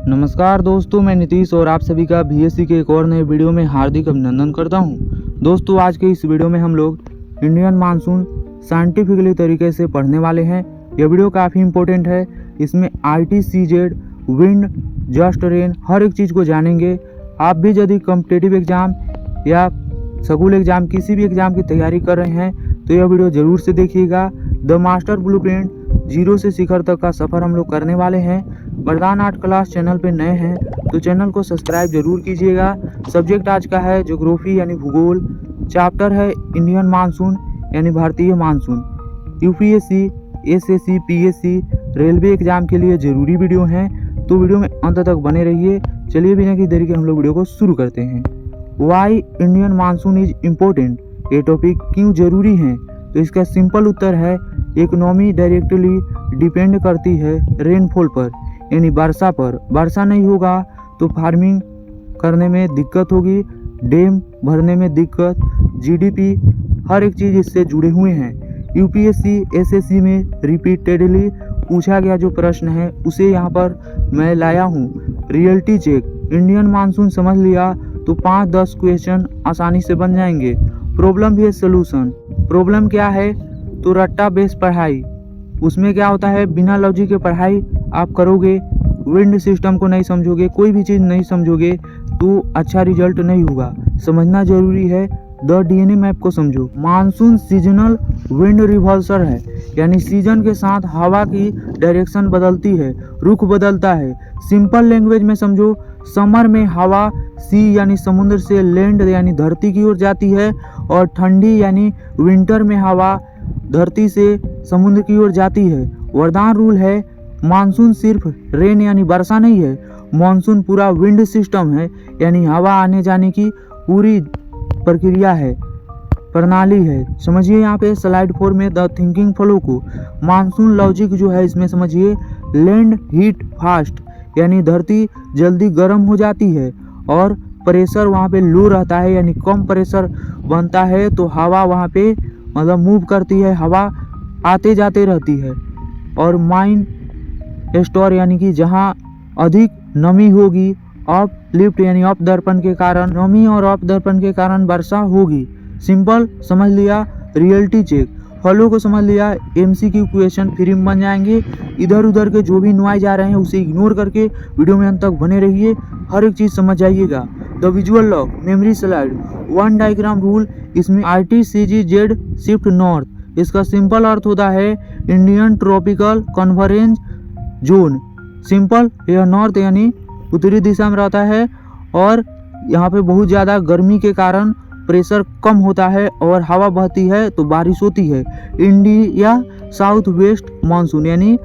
नमस्कार दोस्तों, मैं नीतीश और आप सभी का बीएससी के एक और नए वीडियो में हार्दिक अभिनंदन करता हूं। दोस्तों, आज के इस वीडियो में हम लोग इंडियन मानसून साइंटिफिकली तरीके से पढ़ने वाले हैं। यह वीडियो काफ़ी इंपॉर्टेंट है। इसमें ITCZ, विंड, जस्ट रेन हर एक चीज़ को जानेंगे। आप भी यदि कॉम्पिटिटिव एग्ज़ाम या स्कूल एग्ज़ाम किसी भी एग्ज़ाम की तैयारी कर रहे हैं तो यह वीडियो ज़रूर से देखिएगा। द मास्टर ब्लूप्रिंट, जीरो से शिखर तक का सफ़र हम लोग करने वाले हैं। वरदान आर्ट क्लास चैनल पे नए हैं तो चैनल को सब्सक्राइब जरूर कीजिएगा। सब्जेक्ट आज का है ज्योग्राफी यानी भूगोल। चैप्टर है इंडियन मानसून यानी भारतीय monsoon. UPSC, SSC, PSC, railway exam के लिए ज़रूरी वीडियो हैं, तो वीडियो में अंत तक बने रहिए। चलिए बिना किसी देरी के हम लोग वीडियो को शुरू करते हैं। Why Indian monsoon is important, ये टॉपिक क्यों ज़रूरी है? तो इसका सिंपल उत्तर है इकोनॉमी डायरेक्टली डिपेंड करती है रेनफॉल पर यानी वर्षा पर। वर्षा नहीं होगा तो फार्मिंग करने में दिक्कत होगी, डैम भरने में दिक्कत, GDP हर एक चीज़ इससे जुड़े हुए हैं। UPSC, SSC में रिपीटेडली पूछा गया जो प्रश्न है उसे यहाँ पर मैं लाया हूँ। रियलिटी चेक, इंडियन मानसून समझ लिया तो 5-10 क्वेश्चन आसानी से बन जाएंगे। प्रॉब्लम बेस्ड सोल्यूशन, प्रॉब्लम क्या है? तो रट्टा बेस्ड पढ़ाई। उसमें क्या होता है, बिना लॉजिक के पढ़ाई आप करोगे, विंड सिस्टम को नहीं समझोगे, कोई भी चीज़ नहीं समझोगे तो अच्छा रिजल्ट नहीं होगा। समझना जरूरी है। द DNA मैप को समझो। मानसून सीजनल विंड रिवर्सल है यानी सीजन के साथ हवा की डायरेक्शन बदलती है, रुख बदलता है। सिंपल लैंग्वेज में समझो, समर में हवा सी यानी समुद्र से लैंड यानी धरती की ओर जाती है, और ठंडी यानी विंटर में हवा धरती से समुद्र की ओर जाती है। वरदान रूल है, मानसून सिर्फ रेन यानी वर्षा नहीं है, मानसून पूरा विंड सिस्टम है यानी हवा आने जाने की पूरी प्रक्रिया है, प्रणाली है। समझिए यहाँ पे स्लाइड 4 में द थिंकिंग फ्लो को। मानसून लॉजिक जो है इसमें समझिए, लैंड हीट फास्ट यानी धरती जल्दी गर्म हो जाती है और प्रेशर वहाँ पे लो रहता है यानी कम प्रेशर बनता है, तो हवा वहाँ पे मतलब मूव करती है, हवा आते जाते रहती है। और माइन स्टोर यानी कि जहाँ अधिक नमी होगी, ऑफ लिफ्ट यानी ऑफ दर्पण के कारण नमी और ऑफ दर्पण के कारण वर्षा होगी। सिंपल समझ लिया। रियलिटी चेक, फॉलो को समझ लिया। MCQ क्वेश्चन फ्री में बन जाएंगे। इधर उधर के जो भी नॉइज आ रहे हैं उसे इग्नोर करके वीडियो में अंत तक बने रहिए, हर एक चीज़ समझ जाइएगा। The visual lock, memory slide, one diagram rule. इसमें ITCZ शिफ्ट नॉर्थ, इसका सिंपल अर्थ होता है Indian tropical convergence zone. Simple, यह नॉर्थ यानी उत्तरी दिशा में रहता है और यहाँ पे बहुत ज़्यादा गर्मी के कारण प्रेशर कम होता है और हवा बहती है तो बारिश होती है। इंडिया साउथ वेस्ट मानसून यानी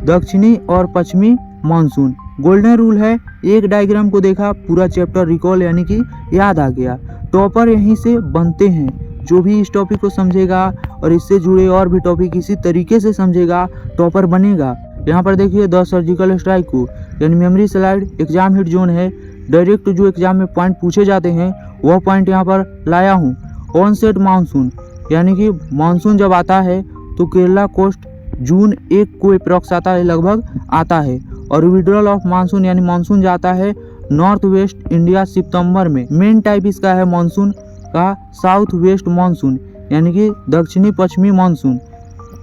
दक्षिणी और पश्चिमी मानसून। गोल्डन रूल है, एक डायग्राम को देखा पूरा चैप्टर रिकॉल यानी कि याद आ गया। टॉपर यहीं से बनते हैं। जो भी इस टॉपिक को समझेगा और इससे जुड़े और भी टॉपिक इसी तरीके से समझेगा, टॉपर बनेगा। यहाँ पर देखिए द सर्जिकल स्ट्राइक को यानी memory slide, exam hit zone है। डायरेक्ट जो एग्जाम में पॉइंट पूछे जाते हैं वह पॉइंट यहाँ पर लाया हूँ। ऑनसेट मानसून यानी कि मानसून जब आता है तो केरला कोस्ट जून 1 को अप्रॉक्स आता है, लगभग आता है। और विड्रॉल ऑफ मानसून यानी मानसून जाता है नॉर्थ वेस्ट इंडिया सितंबर में। मेन टाइप इसका है मानसून का साउथ वेस्ट मानसून यानी कि दक्षिणी पश्चिमी मानसून।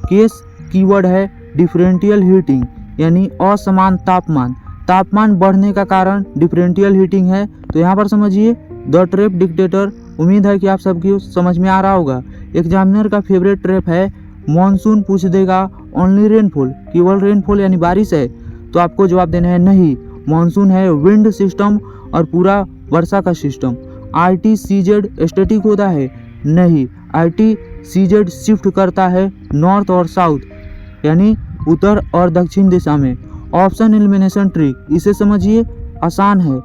केस कीवर्ड है डिफरेंशियल हीटिंग यानी असमान तापमान। तापमान बढ़ने का कारण डिफरेंशियल हीटिंग है। तो यहाँ पर समझिए द ट्रैप डिक्टेटर। उम्मीद है कि आप सबकी समझ में आ रहा होगा। एग्जामिनर का फेवरेट ट्रैप है मानसून पूछ देगा ओनली रेनफॉल, केवल रेनफॉल यानी बारिश है, तो आपको जवाब देना है नहीं, मानसून है विंड सिस्टम और पूरा वर्षा का सिस्टम। ITCZ स्टैटिक होता है नहीं, ITCZ शिफ्ट करता है नॉर्थ और साउथ यानी उत्तर और दक्षिण दिशा में। ऑप्शन एलिमिनेशन ट्रिक, इसे समझिए आसान है।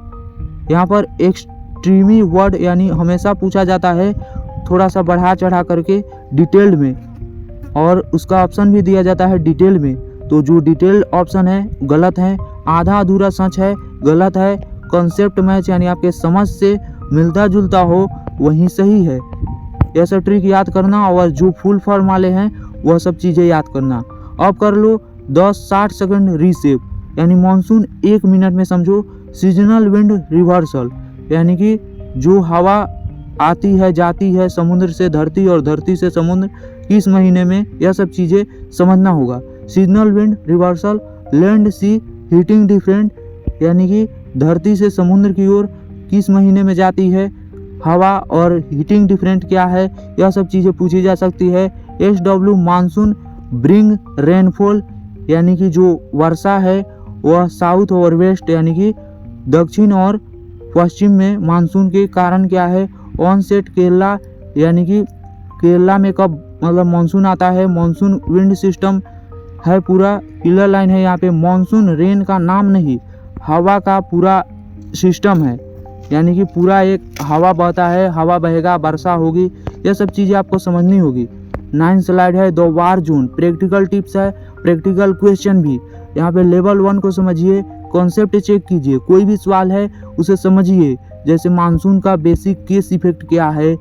यहाँ पर एक्सट्रीमी वर्ड यानी हमेशा पूछा जाता है थोड़ा सा बढ़ा चढ़ा करके डिटेल्ड में, और उसका ऑप्शन भी दिया जाता है डिटेल में। तो जो डिटेल्ड ऑप्शन है गलत है, आधा अधूरा सच है गलत है, कॉन्सेप्ट मैच यानी आपके समझ से मिलता जुलता हो वही सही है। ऐसा ट्रिक याद करना और जो फुल फॉर्म वाले हैं वह सब चीज़ें याद करना। अब कर लो 10-60 सेकंड रीसेप। यानी मानसून 1 मिनट में समझो। सीजनल विंड रिवर्सल यानी कि जो हवा आती है जाती है समुद्र से धरती और धरती से समुद्र किस महीने में, यह सब चीज़ें समझना होगा। सीजनल विंड रिवर्सल, लैंड सी हीटिंग डिफरेंट यानी कि धरती से समुद्र की ओर किस महीने में जाती है हवा, और हीटिंग डिफरेंट क्या है, यह सब चीज़ें पूछी जा सकती है। SW मानसून ब्रिंग रेनफॉल यानी कि जो वर्षा है वह साउथ और वेस्ट यानी कि दक्षिण और पश्चिम में मानसून के कारण क्या है। ऑनसेट केरला यानी कि केरला में कब मतलब मानसून आता है। मानसून विंड सिस्टम है, पूरा किलर लाइन है यहाँ पे। मानसून रेन का नाम नहीं, हवा का पूरा सिस्टम है, यानी कि पूरा एक हवा बहता है, हवा बहेगा, वर्षा होगी, यह सब चीज़ें आपको समझनी होगी। 9 स्लाइड है, 2 वार जोन, प्रैक्टिकल टिप्स है, प्रैक्टिकल क्वेश्चन भी। यहाँ पे लेवल 1 को समझिए, कॉन्सेप्ट चेक कीजिए, कोई भी सवाल है उसे समझिए। जैसे मानसून का बेसिक केस इफेक्ट क्या है,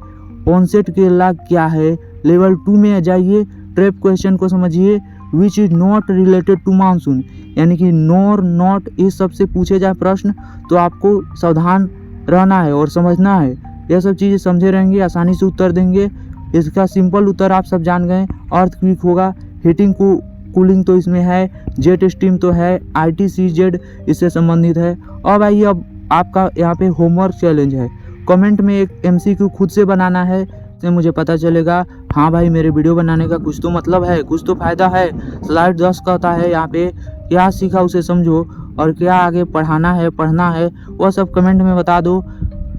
ऑनसेट केरला क्या है। लेवल 2 में जाइए, ट्रैप क्वेश्चन को समझिए, which is not related to monsoon यानी कि नॉर नॉट इस सब से पूछे जाए प्रश्न तो आपको सावधान रहना है और समझना है। यह सब चीज़ें समझे रहेंगे आसानी से उत्तर देंगे। इसका सिंपल उत्तर आप सब जान गए, अर्थक्वेक होगा। हीटिंग को कूलिंग तो इसमें है, जेट स्ट्रीम तो है, ITCZ इससे संबंधित है। अब आइए, अब आपका यहाँ पे होमवर्क चैलेंज है। कमेंट में एक MCQ खुद से बनाना है, इससे मुझे पता चलेगा हाँ भाई मेरे वीडियो बनाने का कुछ तो मतलब है, कुछ तो फ़ायदा है। स्लाइड 10 कहता है यहाँ पे क्या सीखा उसे समझो, और क्या आगे पढ़ाना है पढ़ना है वह सब कमेंट में बता दो।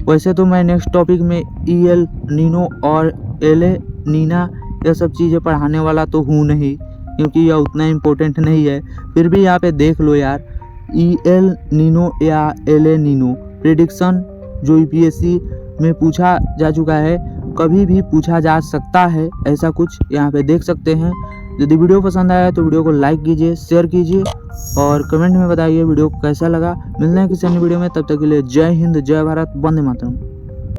वैसे तो मैं नेक्स्ट टॉपिक में EL नीनो और LA नीना यह सब चीज़ें पढ़ाने वाला तो हूँ नहीं, क्योंकि यह उतना इम्पोर्टेंट नहीं है। फिर भी यहाँ पे देख लो यार, EL नीनो या LA नीनो प्रेडिक्शन जो UPSC में पूछा जा चुका है, कभी भी पूछा जा सकता है, ऐसा कुछ यहाँ पे देख सकते हैं। यदि वीडियो पसंद आया तो वीडियो को लाइक कीजिए, शेयर कीजिए और कमेंट में बताइए वीडियो कैसा लगा। मिलते हैं किसी अन्य वीडियो में, तब तक के लिए जय हिंद, जय भारत, वंदे मातरम।